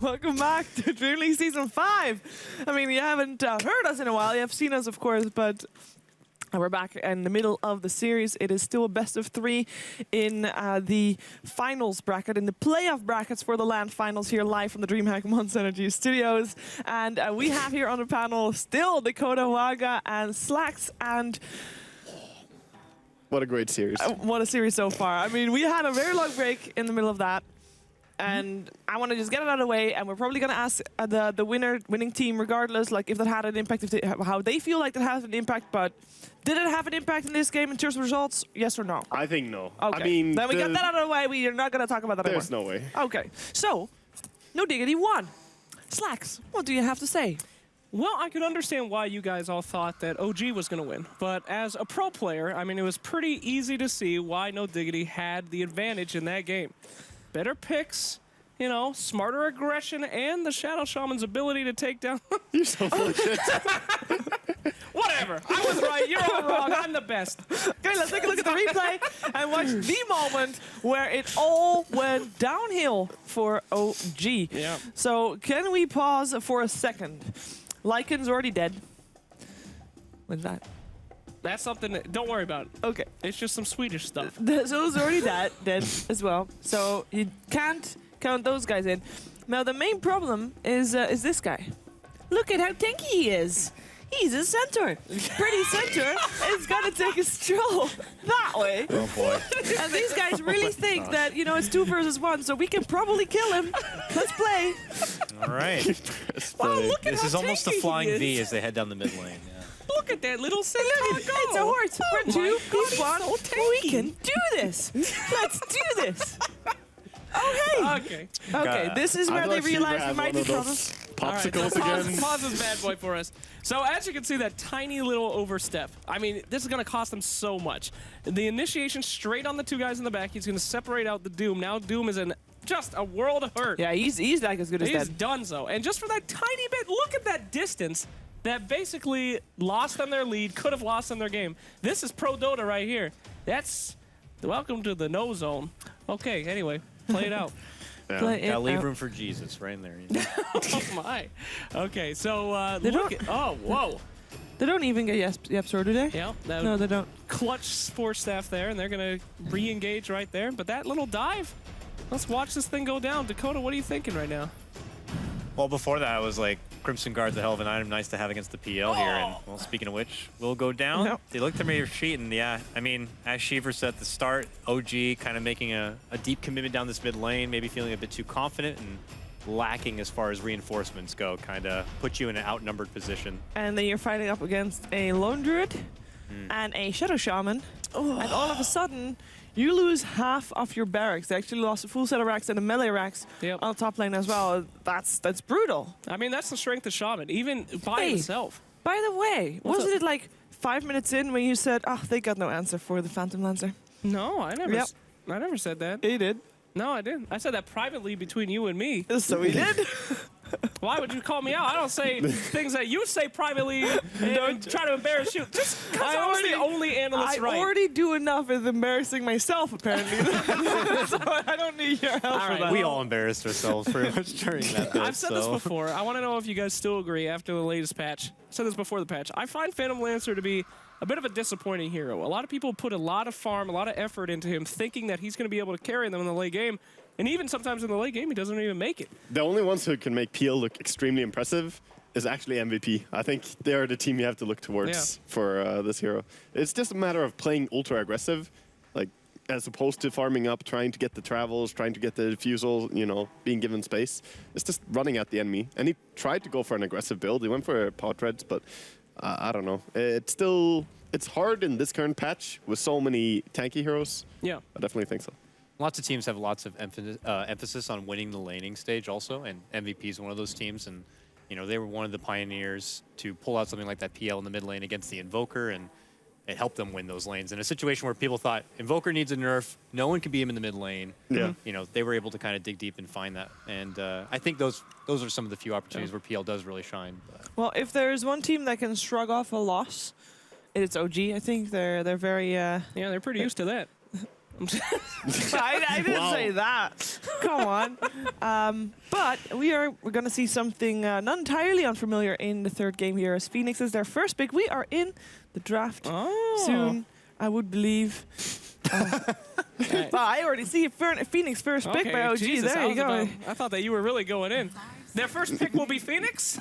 Welcome back to DreamLeague Season 5. I mean, you haven't heard us in a while. You have seen us, of course, but we're back in the middle of the series. It is still a best of 3 in the finals bracket, in the playoff brackets for the LAN finals here live from the DreamHack Monster Energy Studios. And we have here on the panel still Dakota, Waga, and Slacks, and what a great series. What a series so far. I mean, we had a very long break in the middle of that. And I want to just get it out of the way, and we're probably going to ask the winning team, regardless, like if that had an impact, how they feel like that has an impact. But did it have an impact in this game in terms of results? Yes or no? I think no. Okay. I mean, then we got that out of the way. We are not going to talk about that anymore. There's no way. Okay. So, no Diggity won. Slacks, what do you have to say? Well, I could understand why you guys all thought that OG was going to win. But as a pro player, I mean, it was pretty easy to see why No Diggity had the advantage in that game. Better picks, you know, smarter aggression, and the Shadow Shaman's ability to take down... You're so full of shit. Whatever. I was right. You're all wrong. I'm the best. Okay, let's take a look at the replay and watch the moment where it all went downhill for OG. Yeah. So, can we pause for a second? Lycan's already dead. What's that? That's something that... Don't worry about it. Okay. It's just some Swedish stuff. Zo's already dead as well. So you can't count those guys in. Now the main problem is this guy. Look at how tanky he is. He's a centaur. Pretty centaur is gonna take a stroll that way. Oh boy. And these guys really think that, you know, it's 2 versus 1, so we can probably kill him. Let's play. All right. Wow, look at This how is almost a tanky he flying is. V as they head down the mid lane. Yeah. Look at that little centaur go. It's a horse. Oh We're 2 my God, v 1. he's so We tanky. can do this. Let's do this. Okay. Okay. Okay, this is where they realize there might be problems. Popsicles All right, again. pause this bad boy for us. So as you can see, that tiny little overstep. I mean, this is going to cost them so much. The initiation straight on the 2 guys in the back. He's going to separate out the Doom. Now Doom is in just a world of hurt. Yeah, he's like as good as He's dead. donezo. And just for that tiny bit, look at that distance that basically lost them their lead, could have lost them their game. This is pro Dota right here. That's welcome to the no zone. Okay, anyway, play it out. Yeah. Play it Gotta leave out. room for Jesus right in there. Oh my. Okay, so They look don't- at, oh, whoa. They don't even get Yepsor, do they? Yeah, that No, they don't. clutch force staff there, and they're going to re-engage right there. But that little dive, let's watch this thing go down. Dakota, what are you thinking right now? Well, before that, I was like, Crimson Guard's a hell of an item, nice to have against the PL here. And, well, speaking of which, we'll go down. Yep. They looked at me sheet, and yeah, I mean, as Sheever said at the start, OG kind of making a deep commitment down this mid lane, maybe feeling a bit too confident and lacking as far as reinforcements go, kind of put you in an outnumbered position. And then you're fighting up against a Lone Druid and a Shadow Shaman. And all of a sudden, you lose half of your barracks. They actually lost a full set of racks and a melee racks Yep. on the top lane as well. That's brutal. I mean, that's the strength of Shaman, even by Hey. himself. By the way, What's wasn't up? it like 5 minutes in when you said, oh, they got no answer for the Phantom Lancer? No, I never, Yep. I never said that. He did. No, I didn't. I said that privately between you and me. So he did. Why would you call me out? I don't say things that you say privately and try to embarrass you. Just because I was the only analyst I right. already do enough with embarrassing myself, apparently. So I don't need your help for right, that. We all embarrassed ourselves pretty much during that bit. I've said this before. I want to know if you guys still agree after the latest patch. I said this before the patch. I find Phantom Lancer to be a bit of a disappointing hero. A lot of people put a lot of farm, a lot of effort into him, thinking that he's going to be able to carry them in the late game. And even sometimes in the late game, he doesn't even make it. The only ones who can make PL look extremely impressive is actually MVP. I think they are the team you have to look towards for this hero. It's just a matter of playing ultra aggressive, like as opposed to farming up, trying to get the travels, trying to get the defusal, you know, being given space. It's just running at the enemy. And he tried to go for an aggressive build. He went for power treads, but I don't know. It's hard in this current patch with so many tanky heroes. Yeah. I definitely think so. Lots of teams have lots of emphasis on winning the laning stage also, and MVP is one of those teams. And you know, they were one of the pioneers to pull out something like that PL in the mid lane against the Invoker, and it helped them win those lanes. In a situation where people thought Invoker needs a nerf, no one can beat him in the mid lane. Yeah. You know, they were able to kind of dig deep and find that. And I think those are some of the few opportunities where PL does really shine. But. Well, if there's one team that can shrug off a loss, it's OG. I think they're very... Yeah, they're pretty used to that. I didn't say that. Come on. But we're going to see something not entirely unfamiliar in the third game here, as Phoenix is their first pick. We are in the draft soon, I would believe. Well, I already see Phoenix first pick by OG. Jesus, there you go. I thought that you were really going in. Their first pick will be Phoenix?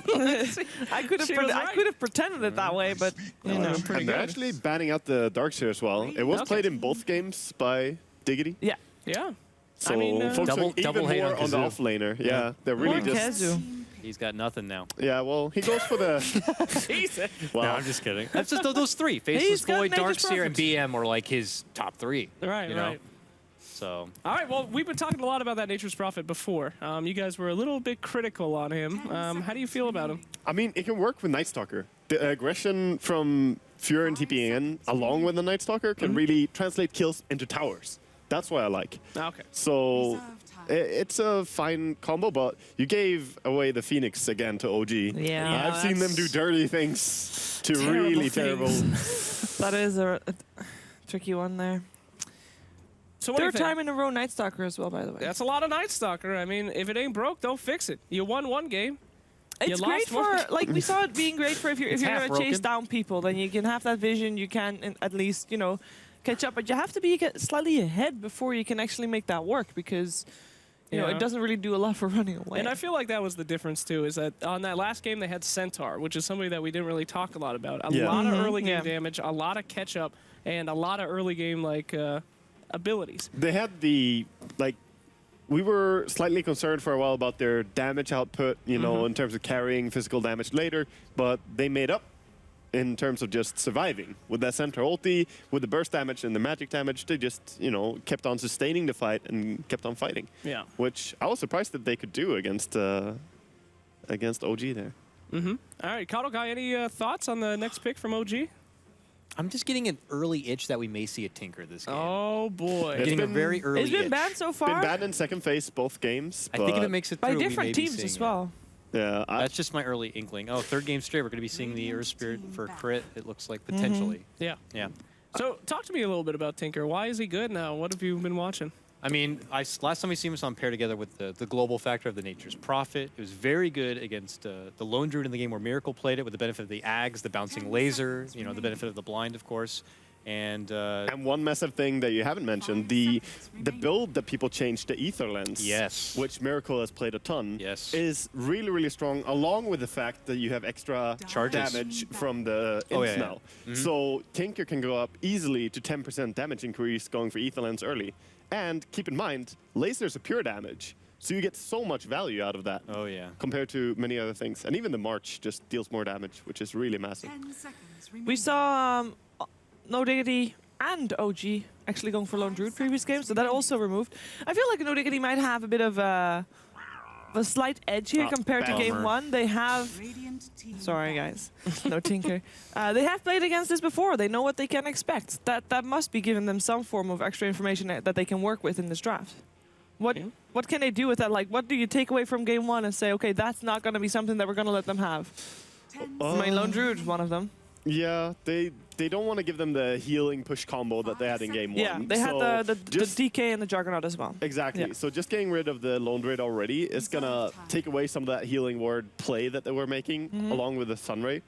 I could have pretended it that way, but you know. And they're actually banning out the Darks here as well. It was played in both games by Diggity. Yeah. Yeah. So I mean, focusing double even hate more on on the Kazoo. off-laner. Yeah, they're really More just... Kazoo. He's got nothing now. Yeah, well, he goes for the... Jesus. Well, No, I'm just kidding. That's just those three. Faceless He's got Void, Nature's Darkseer, and Prophet. BM were like his top three. Right, you know? right. So All right, well, we've been talking a lot about that Nature's Prophet before. You guys were a little bit critical on him. How do you feel about him? I mean, it can work with Night Stalker. The aggression from Fury and TPing in, along with the Night Stalker, can really translate kills into towers. That's what I like. Okay. So it's a fine combo, but you gave away the Phoenix again to OG. Yeah, I've seen them do that's dirty things to terrible really things. terrible. That is a tricky one there. So what do you Third think? time in a row Night Stalker as well, by the way. That's a lot of Night Stalker. I mean, if it ain't broke, don't fix it. You won one game. It's You great lost for, one. like, we saw it being great for if you're half going to chase broken. down people, then you can have that vision, you can at least, you know, catch up. But you have to be slightly ahead before you can actually make that work, because, you know, Yeah. it doesn't really do a lot for running away. And I feel like that was the difference, too, is that on that last game, they had Centaur, which is somebody that we didn't really talk a lot about. A Yeah. lot of early game Yeah. damage, a lot of catch-up, and a lot of early game, like, abilities. They had the, like, we were slightly concerned for a while about their damage output, you know, in terms of carrying physical damage later, but they made up in terms of just surviving. With that center ulti, with the burst damage and the magic damage, they just, you know, kept on sustaining the fight and kept on fighting. Yeah. Which I was surprised that they could do against OG there. All right, Kato Guy, any thoughts on the next pick from OG? I'm just getting an early itch that we may see a Tinker this game. Oh, boy. It's Getting a been- very early It's been itch. banned so Been far banned in second phase both games. I think if but it makes it by through, we may different be teams seeing as it. well. yeah, That's just my early inkling. Oh, third game straight, we're going to be seeing the Earth Spirit for crit, it looks like, potentially. Yeah. Yeah. So talk to me a little bit about Tinker. Why is he good now? What have you been watching? I mean, last time we seen him on pair together with the global factor of the Nature's Prophet. It was very good against the Lone Druid in the game where Miracle played it with the benefit of the Ags, the bouncing laser, you know, the benefit of the blind, of course. And one massive thing that you haven't mentioned, the build that people changed to Ether Lens, Yes. which Miracle has played a ton, Yes. is really, really strong, along with the fact that you have extra Charges. damage from the Oh, imps yeah, now. yeah. So Tinker can go up easily to 10% damage increase going for Ether Lens early. And keep in mind, lasers are pure damage, so you get so much value out of that. oh yeah. Compared to many other things. And even the March just deals more damage, which is really massive. 10 seconds We remaining. saw No Diggity and OG actually going for Lone Druid previous games, so that also removed. I feel like No Diggity might have a bit of a slight edge here Oh, compared to game bummer. one. They have... Radiant team Sorry, back. guys. No Tinker. They have played against this before. They know what they can expect. That must be giving them some form of extra information that they can work with in this draft. What Yeah. what can they do with that? Like, what do you take away from game one and say, okay, that's not going to be something that we're going to let them have? 10 I mean, Lone Druid is one of them. Yeah, they don't want to give them the healing push combo that they had in game one. Yeah, they So had the just- DK and the Juggernaut as well. Exactly. Yeah. So just getting rid of the Lone Druid already is gonna take away some of that healing ward play that they were making, along with the Sunray.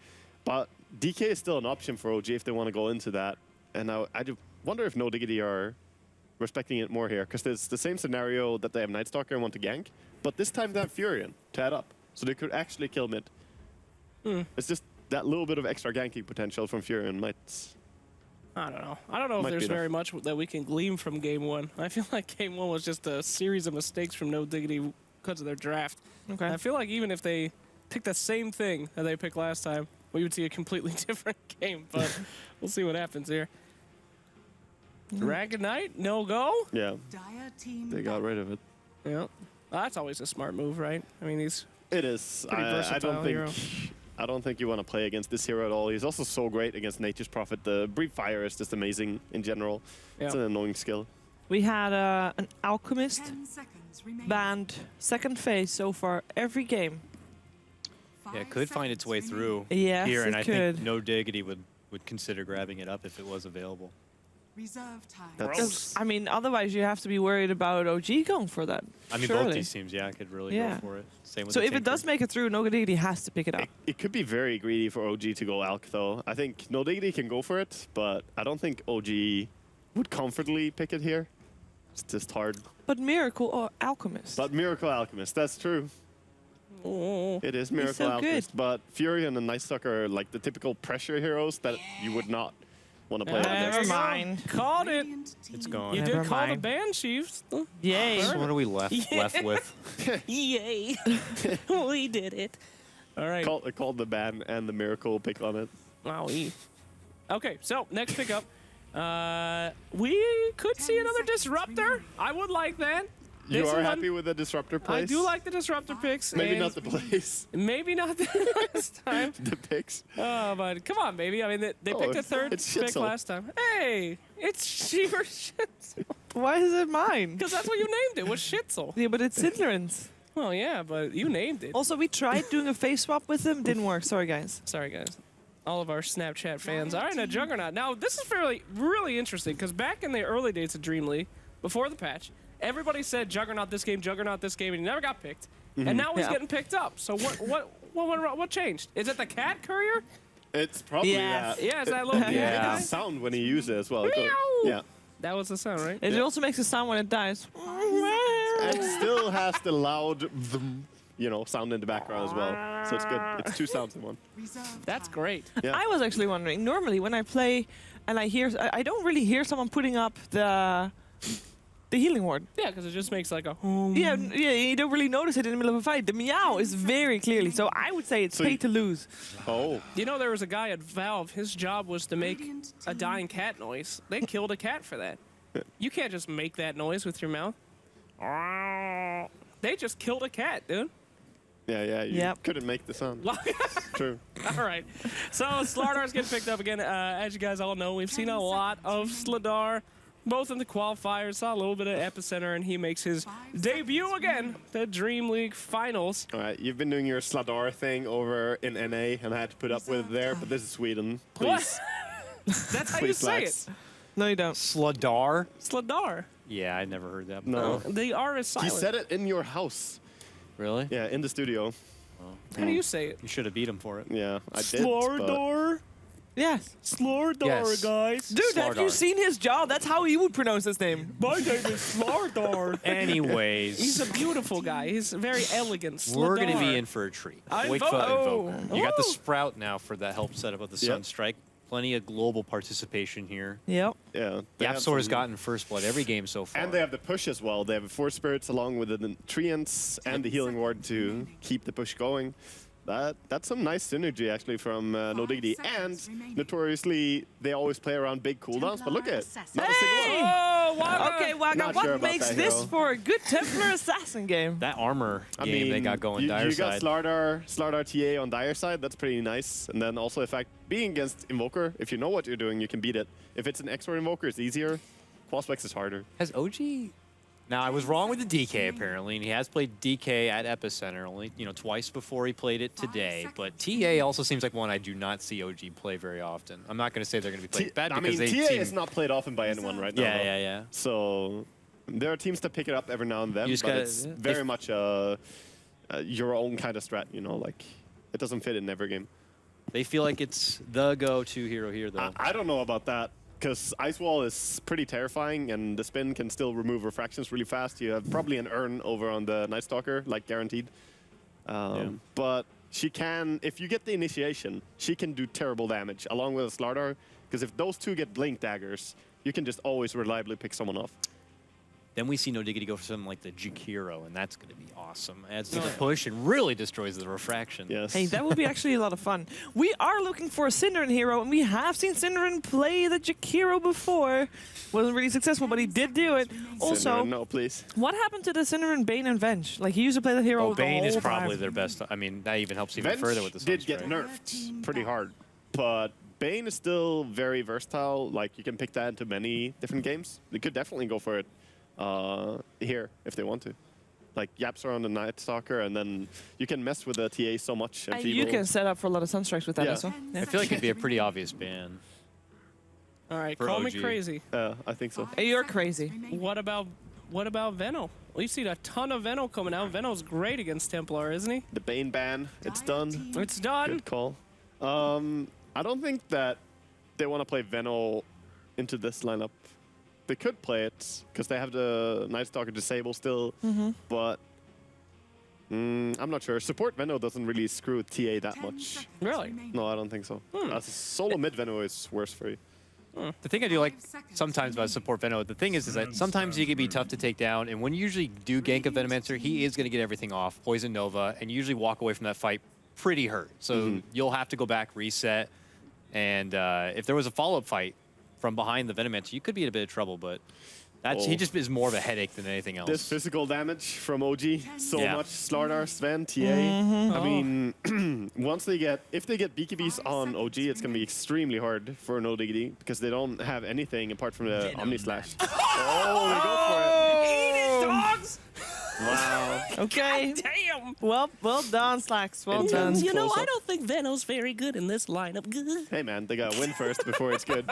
But DK is still an option for OG if they want to go into that. And I do wonder if No Diggity are respecting it more here, because there's the same scenario that they have Night Stalker and want to gank, but this time they have Furion to add up, so they could actually kill mid. It's just that little bit of extra ganking potential from Furion might. I don't know. I don't know if Might there's be enough. very much that we can glean from game one. I feel like game one was just a series of mistakes from No Diggity because of their draft. Okay. I feel like even if they picked the same thing that they picked last time, we would see a completely different game. But we'll see what happens here. Dragon Knight, no go. Yeah, Dire team they got back. rid of it. Yeah, well, that's always a smart move, right? I mean, he's It is. Pretty I versatile don't think. hero. I don't think you want to play against this hero at all. He's also so great against Nature's Prophet. The Breathe Fire is just amazing in general. It's Yeah. an annoying skill. We had an Alchemist 10 seconds remaining. banned second phase so far every game. Yeah, it could find its way through Yes, here, and it I could. think No Diggity would consider grabbing it up if it was available. Reserve time. That's I mean, otherwise you have to be worried about OG going for that. I mean, surely. both these teams, yeah, could really Yeah. go for it. Same with So the if it does Tinker. make it through, Diggity has to pick it up. it could be very greedy for OG to go Alk, though. I think Diggity can go for it, but I don't think OG would comfortably pick it here. It's just hard. But Miracle or Alchemist? But Miracle Alchemist, that's true. Oh. It is Miracle so Alchemist. But Fury and the Night Stalker are like the typical pressure heroes that you would not want to play Yeah, against. Never mind. Called it. Radiant team It's gone. You Never did call the mind. ban, Chiefs. Yay. So what are we left with? Yay. We did it. All right. Called the ban and the Miracle pick on it. Wowie. Okay, so next pickup. We could see 10 another seconds disruptor. remaining. I would like that. You This are one- happy with the Disruptor place? I do like the disruptor picks. Maybe and not the place, Maybe not this time. the picks. Oh, but come on, baby. I mean, they picked a third it's pick Shitzel. last time. Hey, it's Sheever Shitzel. Why is it mine? Because that's what you named it, was Shitzel. Yeah, but it's Cinderance. Well, yeah, but you named it. Also, we tried doing a face swap with him. Didn't work. Sorry, guys. Sorry, guys. All of our Snapchat fans. All right, now Juggernaut. Now, this is really interesting, because back in the early days of DreamLeague, before the patch, everybody said Juggernaut this game, and he never got picked. And now he's Yeah. getting picked up. So what changed? Is it the cat courier? It's probably Yeah. that. Yeah, is that little Yeah. guy? The sound when you use it as well. It goes- Meow. yeah. That was the sound, right? It also makes a sound when it dies. And it still has the loud, vroom, sound in the background as well. So it's good. It's two sounds in one. Reserve That's time. great. Yeah. I was actually wondering, normally when I play and I don't really hear someone putting up the healing ward. Yeah, because it just makes like a. Yeah, you don't really notice it in the middle of a fight. The meow is very clearly, so I would say it's So pay you- to lose. Oh. You know, there was a guy at Valve. His job was to make Radiant a team dying cat noise. They killed a cat for that. You can't just make that noise with your mouth. They just killed a cat, dude. Yeah, you Yep. couldn't make the sound. True. All right. So Slardar's getting picked up again. As you guys all know, we've seen a lot of Slardar, both in the qualifiers. Saw a little bit of Epicenter, and he makes his debut again, the Dream League Finals. All right, you've been doing your Sladar thing over in NA, and I had to put up with it there, but this is Sweden. Please. That's how you Please, say lads. it. No, you don't. Sladar? Slardar. Yeah, I never heard that. No. The R is He silent. said it in your house. Really? Yeah, in the studio. How do you say it? You should have beat him for it. Yeah, I did. but- Slardar. Yes. Slardar, Yes. guys. Dude, have you Slardar. seen his jaw? That's how he would pronounce his name. My name is Slardar. Anyways, He's a beautiful guy. He's very elegant. we're going to Slardar. be in for a treat. I Wait vote- for Oh. Invoker. You got the Woo. Sprout now for that help setup of the Yep. Sunstrike. Plenty of global participation here. Yep. Yeah. they have Yapsor has some- gotten first blood every game so far. And they have the push as well. They have 4 spirits along with the treants and the healing ward to keep the push going. That's some nice synergy actually from Diggity. And seconds notoriously, they always play around big cooldowns. But look at it. Assassin. Not a single one. Oh, Waka. Okay, Waka, Not what sure about makes that this hero. for a good Templar Assassin game? that armor I game mean, they got going you dire got side. Slardar TA on dire side. That's pretty nice. And then also, in fact, being against Invoker, if you know what you're doing, you can beat it. If it's an XOR Invoker, it's easier. Quaspex is harder. Has OG? Now I was wrong with the DK apparently, and he has played DK at Epicenter only, twice before he played it today. But TA also seems like one I do not see OG play very often. I'm not going to say they're going to be playing bad I because mean, they TA seem. is not played often by anyone right now. Yeah, though. yeah. So there are teams that pick it up every now and then, You just but gotta- it's yeah. very much your own kind of strat. Like it doesn't fit in every game. They feel like it's the go-to hero here, though. I don't know about that because Ice Wall is pretty terrifying, and the spin can still remove refractions really fast. You have probably an urn over on the Night Stalker, like guaranteed. But she can, if you get the initiation, she can do terrible damage along with a Slardar. Because if those two get blink daggers, you can just always reliably pick someone off. Then we see Diggity go for something like the Jakiro, and that's going to be awesome. Adds to the push and really destroys the refraction. Yes. Hey, that would be actually a lot of fun. We are looking for a Synderen hero, and we have seen Synderen play the Jakiro before. Wasn't really successful, but he did do it. Also, Synderen, no, please. what happened to the Synderen Bane and Venge? Like, he used to play the hero Oh, Bane the is whole probably time. their best. I mean, that even helps even Venge further with the did get Sunstrike. nerfed pretty hard, but Bane is still very versatile. Like, you can pick that into many different games. They could definitely go for it here if they want to. Like Yapsor on the Night Stalker, and then you can mess with the TA so much. And And you Feeble. can set up for a lot of Sunstrikes with that Yeah. as well. Yeah. I feel like it'd be a pretty obvious ban. All right, For call me OG. crazy. I think so. Hey, you're crazy. What about Veno? We've seen a ton of Veno coming out. Veno's great against Templar, isn't he? The Bane ban, it's done. It's done. Good call. I don't think that they want to play Veno into this lineup. They could play it because they have the Night Stalker disable still, but I'm not sure. Support Veno doesn't really screw TA that much. Really? No, I don't think so. Solo mid Veno is worse for you. The thing I do like sometimes about support Veno, the thing is that sometimes he can be tough to take down, and when you usually do gank a Venomancer, he is going to get everything off, Poison Nova, and you usually walk away from that fight pretty hurt. So you'll have to go back, reset, and if there was a follow-up fight from behind the Venomancer, you could be in a bit of trouble, but that's, he just is more of a headache than anything else. This physical damage from OG, so Yeah. much. Slardar, Sven, TA. I mean, if they get BKBs on OG, it's going to be extremely hard for No Diggity because they don't have anything apart from the Omni Slash. Oh, they go for it. Eat it, dogs! Wow. Okay. Damn! Well done, Slacks. Well done. You know, Close I up. don't think Veno's very good in this lineup. Hey, man, they got to win first before it's good.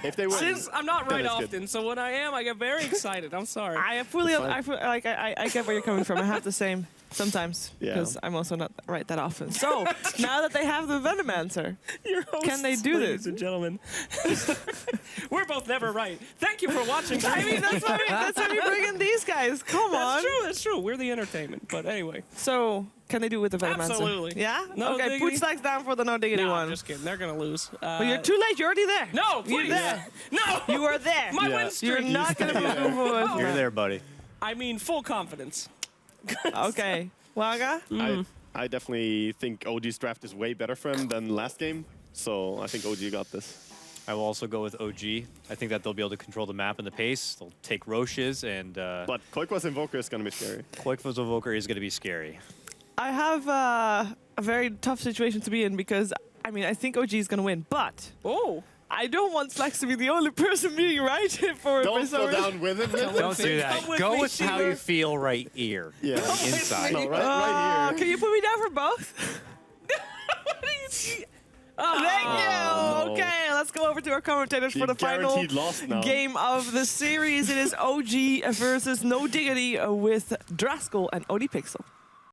If they win, Since I'm not then right it's good. often, so when I am, I get very excited. I'm sorry. I get where you're coming from. I have the same sometimes Yeah. because I'm also not right that often. So now that they have the Venomancer, Your hosts, Can they do ladies this? and gentlemen. We're both never right. Thank you for watching. I mean that's why we bring in these guys. Come on. That's true. We're the entertainment. But anyway. So can they do it with the Venomancer? Absolutely. Yeah. No okay. Diggity? Put Slacks down for the No Diggity No, one. I'm just kidding. They're going to lose. But you're too late. You're already there. No, You're please. there. No. You are there. My Yeah. win streak. You're not gonna move away from You're that. there, buddy. I mean, full confidence. Okay. Waga. I definitely think OG's draft is way better for him than last game. So I think OG got this. I will also go with OG. I think that they'll be able to control the map and the pace. They'll take Roches, and But Koikwa's Invoker is going to be scary. Koikva's Evoker is going to be scary. I have a very tough situation to be in because I mean I think OG is gonna win, but Oh. I don't want Slacks to be the only person being right for Don't some go reason. down with it. Don't do that. Come with Go me, with how Sheila. you feel right here. Yeah. Inside. No, right here. Can you put me down for both? Thank you. no. Okay, let's go over to our commentators for You're the final guaranteed lost now. game of the series. It is OG versus No Diggity with Draskell and OD Pixel.